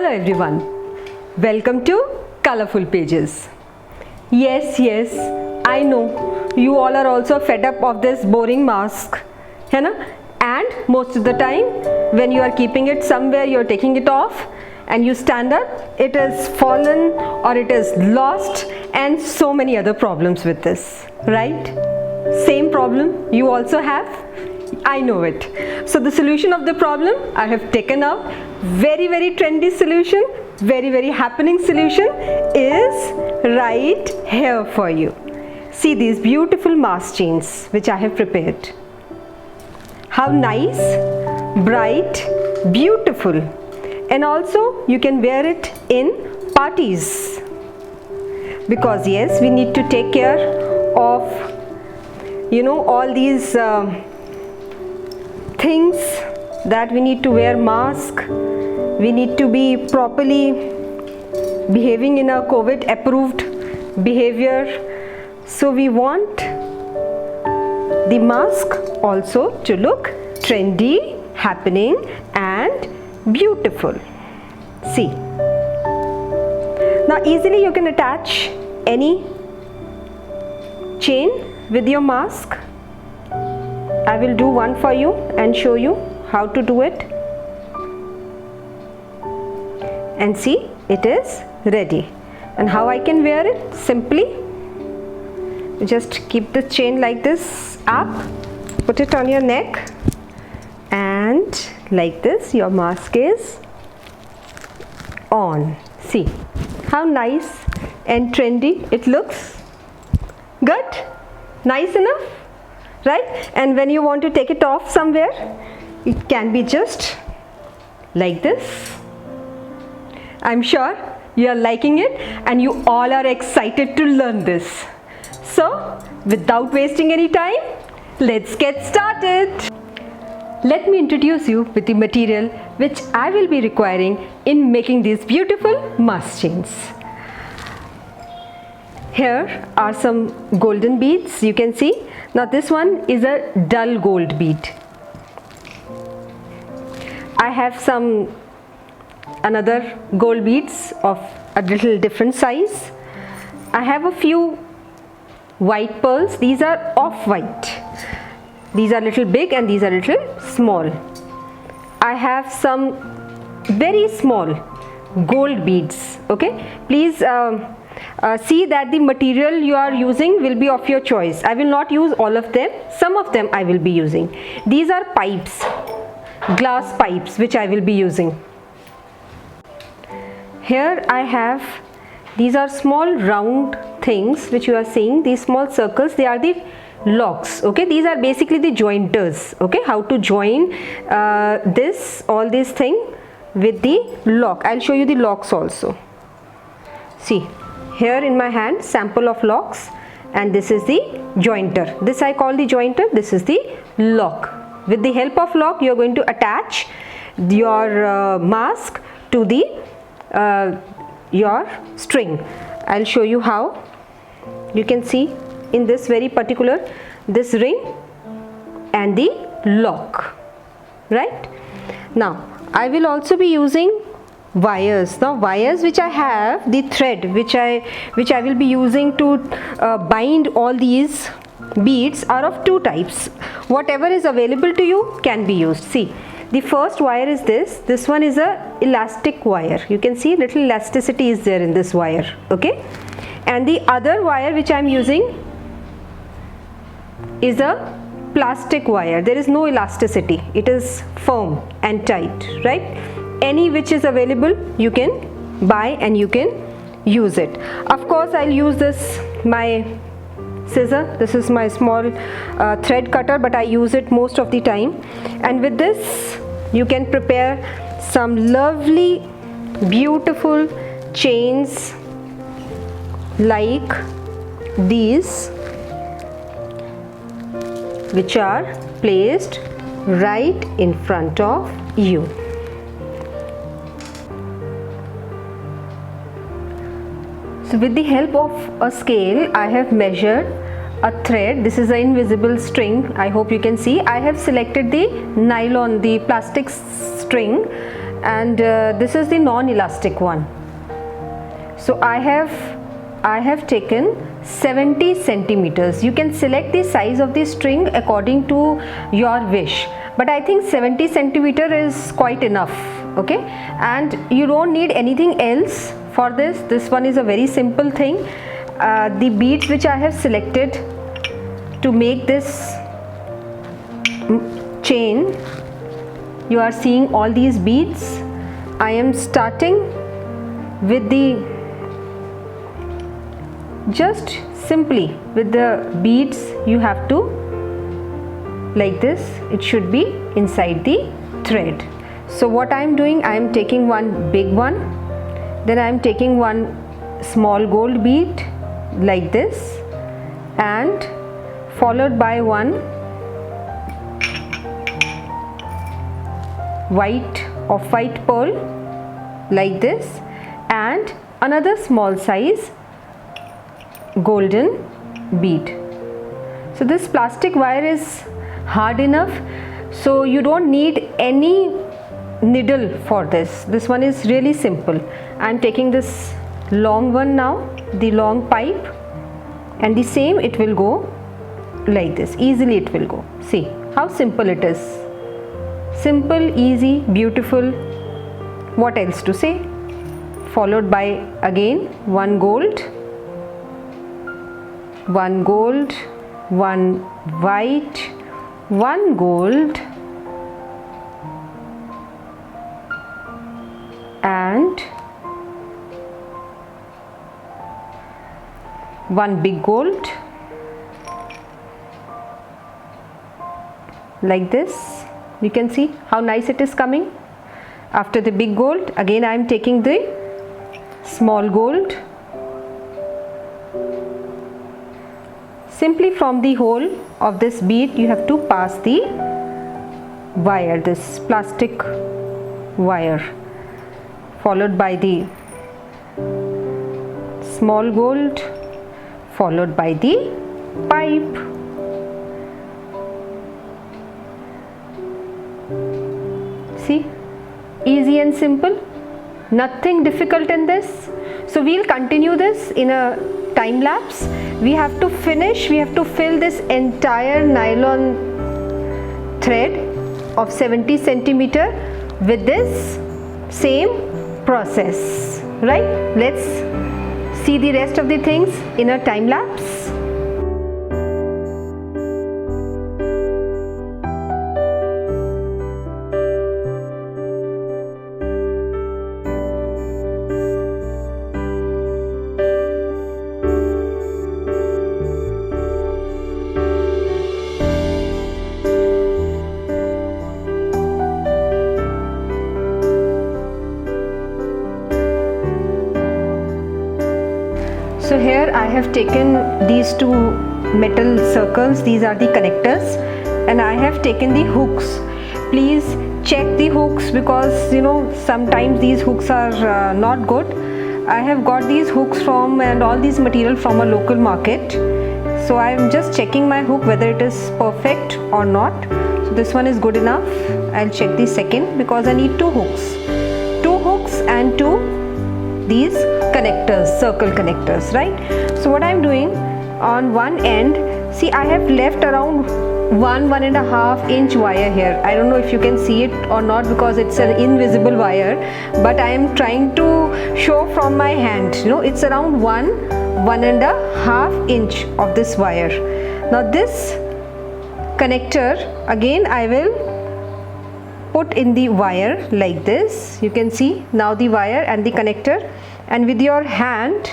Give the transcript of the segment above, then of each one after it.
Hello everyone, welcome to Colorful Pages. Yes, I know you all are also fed up of this boring mask, है ना? And most of the time when you are keeping it somewhere, you are taking it off and you stand up, it is fallen or it is lost, and so many other problems with this, right? Same problem you also have? I know it. So the solution of the problem I have taken up, very trendy solution, very happening solution is right here for you. See these beautiful mask chains which I have prepared. How nice, bright, beautiful, and also you can wear it in parties, because yes, we need to take care of all these things that we need to wear mask. We need to be properly behaving in a COVID approved behavior. So we want the mask also to look trendy, happening and beautiful. See, now easily you can attach any chain with your mask. I will do one for you and show you how to do it. And see, it is ready. And how I can wear it? Simply just keep the chain like this up, put it on your neck, and like this your mask is on. See how nice and trendy it looks. Good? Nice enough? Right? And when you want to take it off somewhere, it can be just like this. I'm sure you are liking it and you all are excited to learn this. So, without wasting any time, let's get started. Let me introduce you with the material which I will be requiring in making these beautiful mask chains. Here are some golden beads, you can see. Now this one is a dull gold bead. I have some another gold beads of a little different size. I have a few white pearls. These are off-white. These are little big and these are little small. I have some very small gold beads. Okay, please see that the material you are using will be of your choice. I will not use all of them. Some of them I will be using. These are pipes, glass pipes, which I will be using. Here I have, these are small round things which you are seeing, these small circles, they are the locks. Okay, these are basically the jointers. Okay, how to join all these thing with the lock. I'll show you the locks also. See, here in my hand, sample of locks, and this is the jointer. This I call the jointer, this is the lock. With the help of lock, you are going to attach your mask to the your string. I'll show you how. You can see in this very particular, this ring and the lock, right? Now, I will also be using wires. Now wires which I have, the thread which I will be using to bind all these beads are of two types. Whatever is available to you can be used. See, the first wire is this one is a elastic wire. You can see little elasticity is there in this wire. Okay, and the other wire which I am using is a plastic wire. There is no elasticity, it is firm and tight, right? Any which is available you can buy and you can use it. Of course, I'll use this my scissor. This is my small thread cutter, but I use it most of the time. And with this you can prepare some lovely beautiful chains like these, which are placed right in front of you. So with the help of a scale, I have measured a thread. This is an invisible string. I hope you can see. I have selected the nylon, the plastic string, and this is the non-elastic one. So I have taken 70 centimeters. You can select the size of the string according to your wish, but I think 70 centimeter is quite enough. Okay, and you don't need anything else for this. This one is a very simple thing. The beads which I have selected to make this chain, you are seeing all these beads. I am starting with the just simply with the beads. You have to like this, it should be inside the thread. So what I am doing, I am taking one big one, then I am taking one small gold bead like this, and followed by one off-white pearl like this, and another small size golden bead. So this plastic wire is hard enough, so you don't need any needle for this. This one is really simple. I am taking this long one now, the long pipe, and the same it will go like this. Easily it will go. See how simple it is. Simple, easy, beautiful. What else to say? Followed by again one gold, one white, one gold, and one big gold like this. You can see how nice it is coming. After the big gold, again I am taking the small gold. Simply from the hole of this bead you have to pass the wire, this plastic wire, followed by the small gold, followed by the pipe. See, easy and simple, nothing difficult in this. So we'll continue this in a time lapse. We have to finish, we have to fill this entire nylon thread of 70 centimeter with this same process, right? Let's see the rest of the things in a time lapse. So here I have taken these two metal circles, these are the connectors, and I have taken the hooks. Please check the hooks because you know sometimes these hooks are not good. I have got these hooks from and all these material from a local market. So I am just checking my hook whether it is perfect or not. So this one is good enough. I'll check the second because I need two hooks and these connectors, circle connectors, right? So what I'm doing on one end, see I have left around 1.5 inch wire here. I don't know if you can see it or not because it's an invisible wire, but I am trying to show from my hand. You know, it's around 1.5 inch of this wire. Now this connector again I will put in the wire like this. You can see now the wire and the connector, and with your hand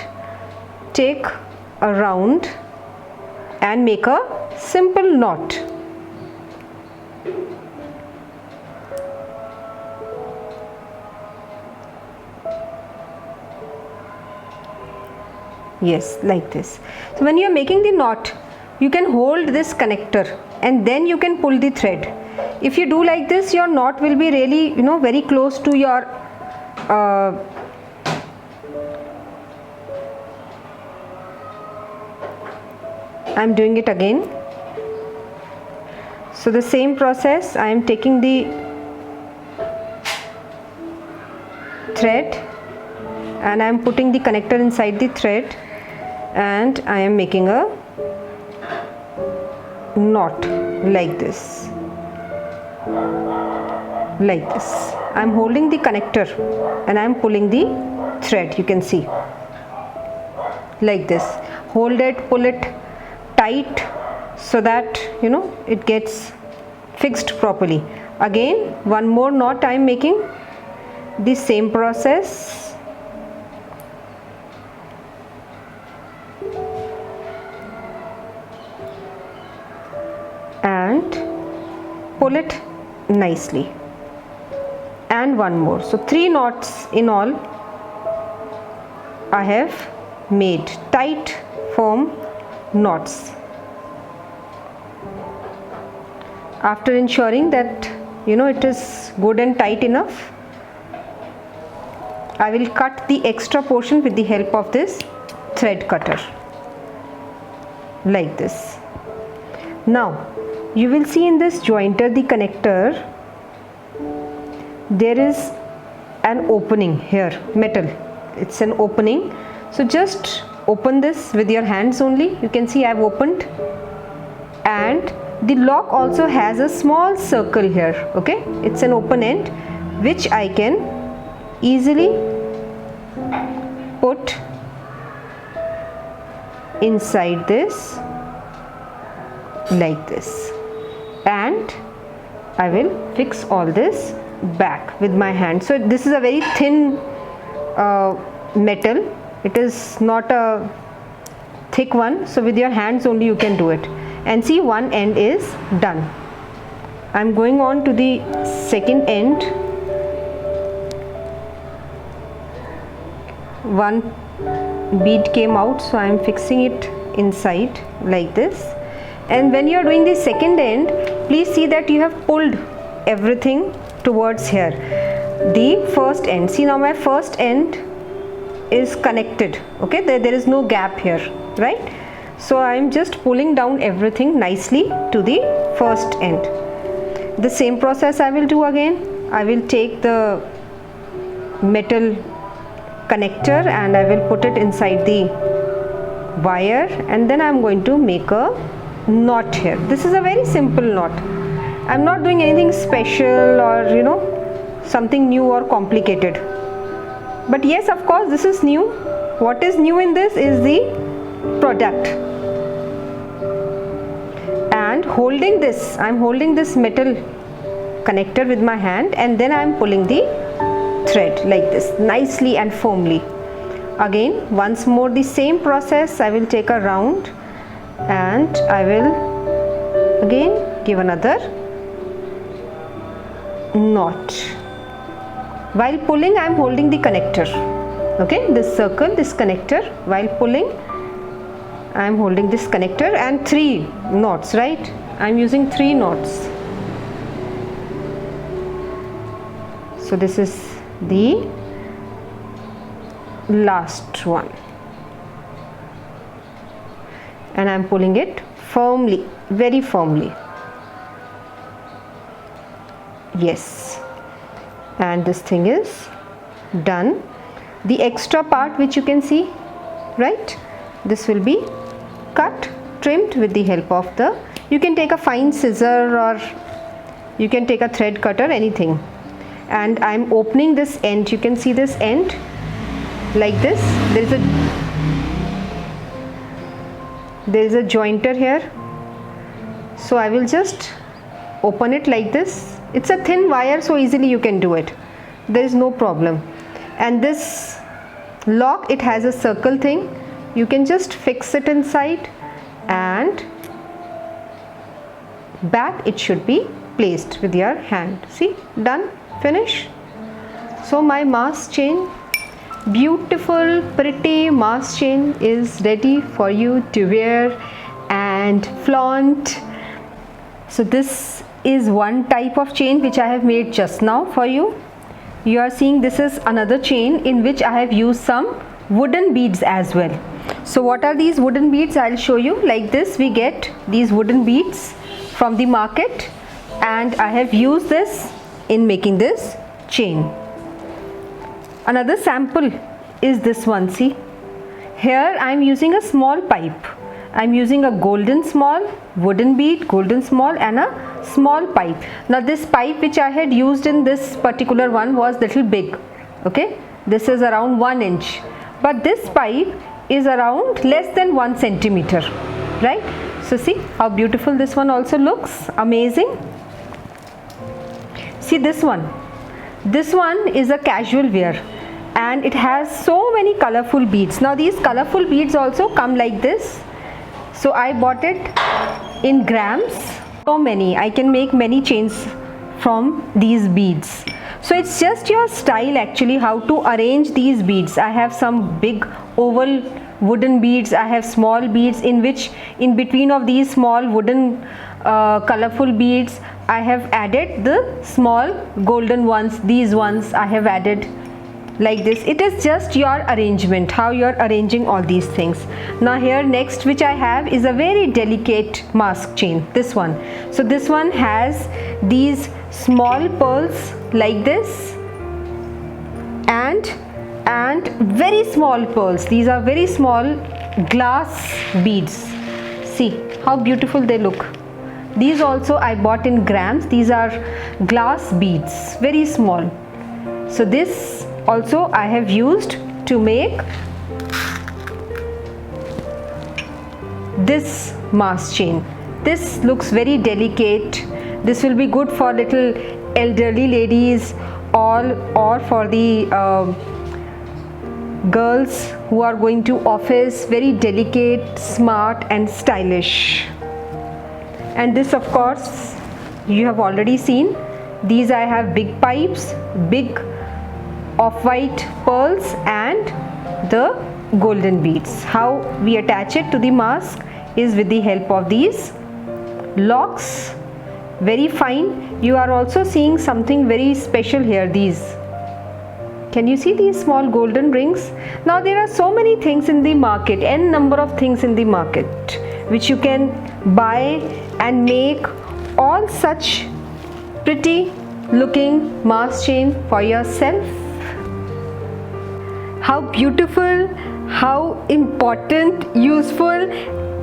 take a round and make a simple knot. Yes, like this. So when you are making the knot, you can hold this connector and then you can pull the thread. If you do like this, your knot will be really, you know, very close to your I'm doing it again. So the same process, I am taking the thread and I am putting the connector inside the thread and I am making a knot like this. Like this. I am holding the connector and I am pulling the thread, you can see, like this. Hold it, pull it tight so that it gets fixed properly. Again, one more knot I am making, the same process. And pull it nicely. And one more. So 3 knots in all I have made, tight, firm knots. After ensuring that it is good and tight enough, I will cut the extra portion with the help of this thread cutter, like this. Now you will see in this jointer, the connector, there is an opening here, metal, it's an opening. So just open this with your hands only. You can see I have opened, and the lock also has a small circle here. Okay, it's an open end which I can easily put inside this, like this, and I will fix all this back with my hand. So this is a very thin metal, it is not a thick one, so with your hands only you can do it. And see, one end is done. I'm going on to the second end. One bead came out, so I'm fixing it inside like this. And when you are doing the second end, please see that you have pulled everything towards here. The first end, see, now my first end is connected. Okay, there is no gap here, right? So I am just pulling down everything nicely to the first end. The same process I will do again. I will take the metal connector and I will put it inside the wire, and then I am going to make a knot here. This is a very simple knot. I am not doing anything special or something new or complicated. But yes, of course, this is new. What is new in this is the product. And holding this, I am holding this metal connector with my hand, and then I am pulling the thread like this, nicely and firmly. Again, once more the same process. I will take a round and I will again give another knot. While pulling, I am holding the connector. Okay, this circle, this connector. While pulling, I am holding this connector, and 3 knots, right? I am using 3 knots. So this is the last one, and I am pulling it firmly, very firmly. Yes, and this thing is done. The extra part which you can see, right, this will be cut, trimmed with the help of the, you can take a fine scissor or you can take a thread cutter, anything. And I am opening this end. You can see this end like this. There is a jointer here, so I will just open it like this. It's a thin wire, so easily you can do it, there is no problem. And this lock, it has a circle thing, you can just fix it inside, and back it should be placed with your hand. See, done, finish. So my mask chain, beautiful pretty mask chain, is ready for you to wear and flaunt. So this is one type of chain which I have made just now for you. You are seeing this is another chain in which I have used some wooden beads as well. So what are these wooden beads? I'll show you. Like this, we get these wooden beads from the market, and I have used this in making this chain. Another sample is this one. See, here I am using a small pipe. I am using a golden small, wooden bead, golden small, and a small pipe. Now this pipe which I had used in this particular one was little big. Okay, this is around 1 inch, but this pipe is around less than 1 centimeter, right? So see how beautiful this one also looks. Amazing. See this one. This one is a casual wear, and it has so many colorful beads. Now these colorful beads also come like this. So I bought it in grams. So many, I can make many chains from these beads. So it's just your style actually how to arrange these beads. I have some big oval wooden beads, I have small beads, in which in between of these small wooden colorful beads I have added the small golden ones. These ones I have added like this. It is just your arrangement, how you are arranging all these things. Now here next which I have is a very delicate mask chain, this one. So this one has these small pearls like this, and very small pearls. These are very small glass beads. See how beautiful they look. These also I bought in grams. These are glass beads, very small. So this also I have used to make this mask chain. This looks very delicate. This will be good for little elderly ladies or for the girls who are going to office. Very delicate, smart and stylish. And this of course you have already seen. These I have big pipes, big off-white pearls and the golden beads. How we attach it to the mask is with the help of these locks, very fine. You are also seeing something very special here. These, can you see these small golden rings? Now there are so many things in the market, n number of things in the market which you can buy and make all such pretty looking mask chain for yourself. How beautiful, how important, useful,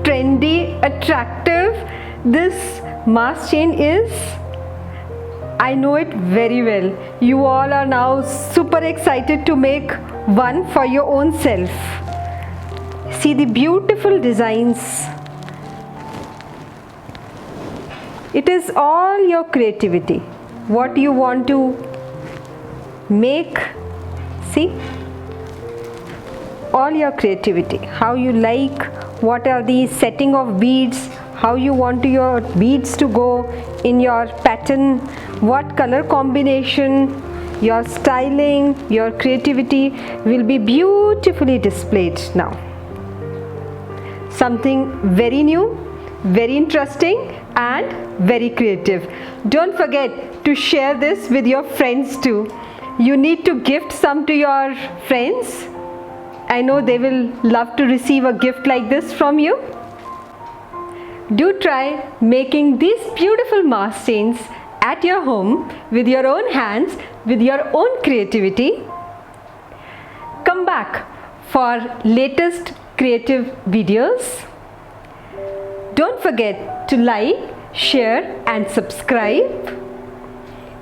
trendy, attractive this mask chain is. I know it very well. You all are now super excited to make one for your own self. See the beautiful designs. It is all your creativity. What you want to make, see, all your creativity. How you like, what are the setting of beads, how you want your beads to go in your pattern, what color combination, your styling, your creativity will be beautifully displayed now. Something very new, very interesting and very creative. Don't forget to share this with your friends too. You need to gift some to your friends. I know they will love to receive a gift like this from you. Do try making these beautiful mask chains at your home with your own hands, with your own creativity. Come back for latest creative videos. Don't forget to like, share and subscribe.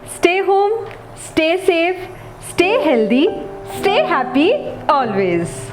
Stay home, stay safe, stay healthy, stay happy always.